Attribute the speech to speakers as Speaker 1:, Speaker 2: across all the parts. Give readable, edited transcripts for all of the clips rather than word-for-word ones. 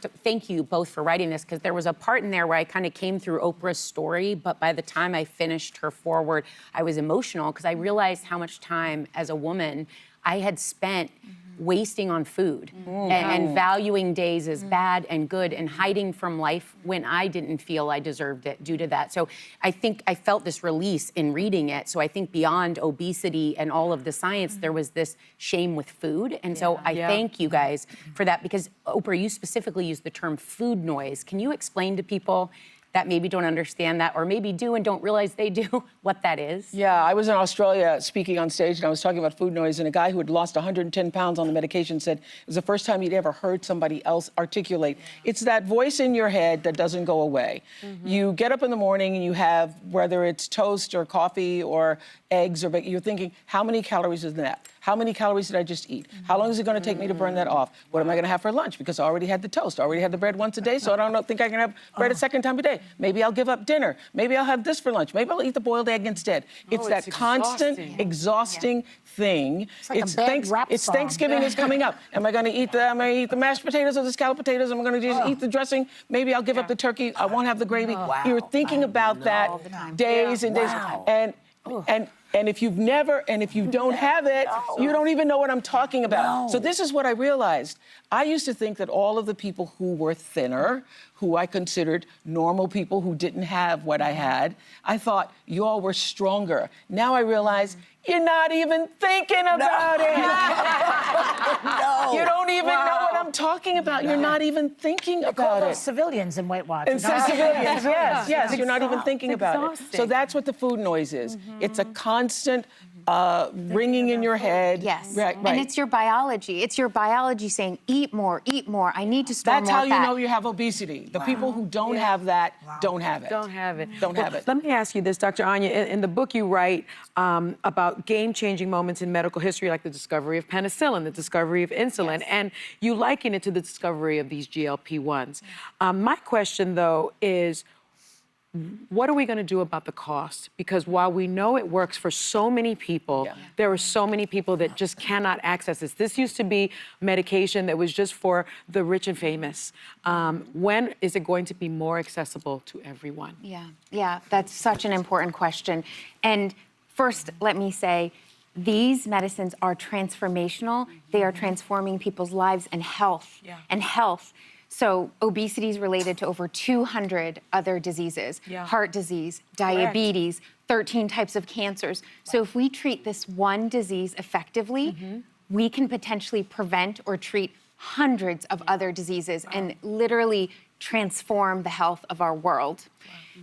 Speaker 1: first, thank you both for writing this, because there was a part in there where I kind of came through Oprah's story, but by the time I finished her foreword, I was emotional because I realized how much time as a woman I had spent wasting on food and valuing days as bad and good and hiding from life when I didn't feel I deserved it due to that. So I think I felt this release in reading it. So I think beyond obesity and all of the science, there was this shame with food. And so I thank you guys for that, because Oprah, you specifically used the term food noise. Can you explain to people that maybe don't understand that, or maybe do and don't realize they do, what that is?
Speaker 2: Yeah, I was in Australia speaking on stage, and I was talking about food noise, and a guy who had lost 110 pounds on the medication said it was the first time he'd ever heard somebody else articulate. It's that voice in your head that doesn't go away. You get up in the morning and you have, whether it's toast or coffee or eggs or bacon, you're thinking, how many calories is that? How many calories did I just eat? How long is it going to take me to burn that off? What am I going to have for lunch? Because I already had the toast. I already had the bread once a day, so I don't think I can have bread a second time a day. Maybe I'll give up dinner. Maybe I'll have this for lunch. Maybe I'll eat the boiled egg instead. It's that constant, exhausting thing.
Speaker 3: It's like
Speaker 2: it's Thanksgiving is coming up. Am I going to eat the mashed potatoes or the scalloped potatoes? Am I going to just eat the dressing? Maybe I'll give up the turkey. I won't have the gravy. You're thinking about that days and days. And if you've never, and if you don't have it, you don't even know what I'm talking about. So this is what I realized. I used to think that all of the people who were thinner, who I considered normal people who didn't have what I had, I thought you all were stronger. Now I realize you're not even thinking about it. You don't even know what I'm talking about. You're not even thinking about it.
Speaker 3: Civilians in Weight Watchers.
Speaker 2: And civilians, yes, you're not even thinking about it. So that's what the food noise is. It's a constant ringing in your head.
Speaker 4: Yes,
Speaker 2: right.
Speaker 4: And it's your biology. It's your biology saying, eat more, I need to store more fat.
Speaker 2: That's how you know you have obesity. The people who don't have that don't have it.
Speaker 5: Don't have it.
Speaker 2: Don't have it.
Speaker 5: Let me ask you this, Dr. Anya. In the book you write about game-changing moments in medical history, like the discovery of penicillin, the discovery of insulin, and you liken it to the discovery of these GLP-1s. My question, though, is, what are we going to do about the cost? Because while we know it works for so many people, there are so many people that just cannot access this. This used to be medication that was just for the rich and famous. When is it going to be more accessible to everyone?
Speaker 4: Yeah, that's such an important question. And first, let me say, these medicines are transformational. They are transforming people's lives and health. So obesity is related to over 200 other diseases, heart disease, diabetes, 13 types of cancers. So if we treat this one disease effectively, we can potentially prevent or treat hundreds of other diseases and literally transform the health of our world.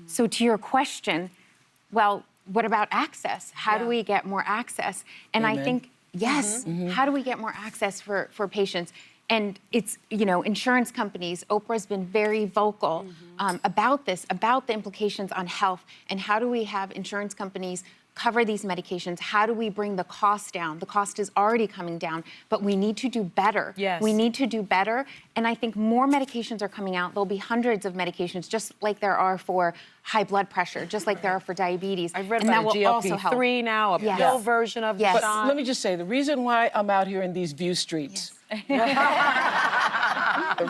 Speaker 4: So to your question, well, what about access? How do we get more access? And I think, how do we get more access for patients? And it's, insurance companies, Oprah's been very vocal about this, about the implications on health, and how do we have insurance companies cover these medications? How do we bring the cost down? The cost is already coming down, but we need to do better. We need to do better, and I think more medications are coming out. There'll be hundreds of medications, just like there are for high blood pressure, just like there are for diabetes.
Speaker 5: I've read about a GLP-3 now, a pill version of
Speaker 2: But let me just say, the reason why I'm out here in these view streets, the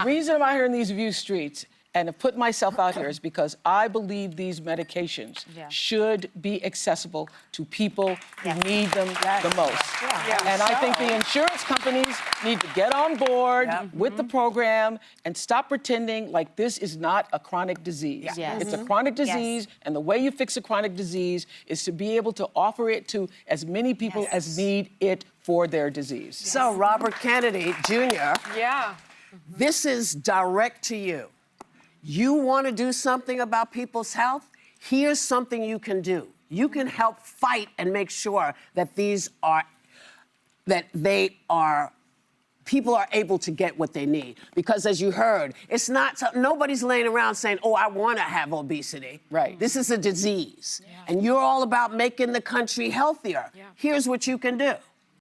Speaker 2: reason I'm out here in these view streets and have put myself out here is because I believe these medications should be accessible to people who need them the most. And I think the insurance companies need to get on board with the program and stop pretending like this is not a chronic disease. It's a chronic disease, and the way you fix a chronic disease is to be able to offer it to as many people as need it for their disease.
Speaker 6: So, Robert Kennedy Jr., this is direct to you. You want to do something about people's health? Here's something you can do. You can help fight and make sure that people are able to get what they need. Because as you heard, it's not, nobody's laying around saying, oh, I want to have obesity. This is a disease. And you're all about making the country healthier. Here's what you can do.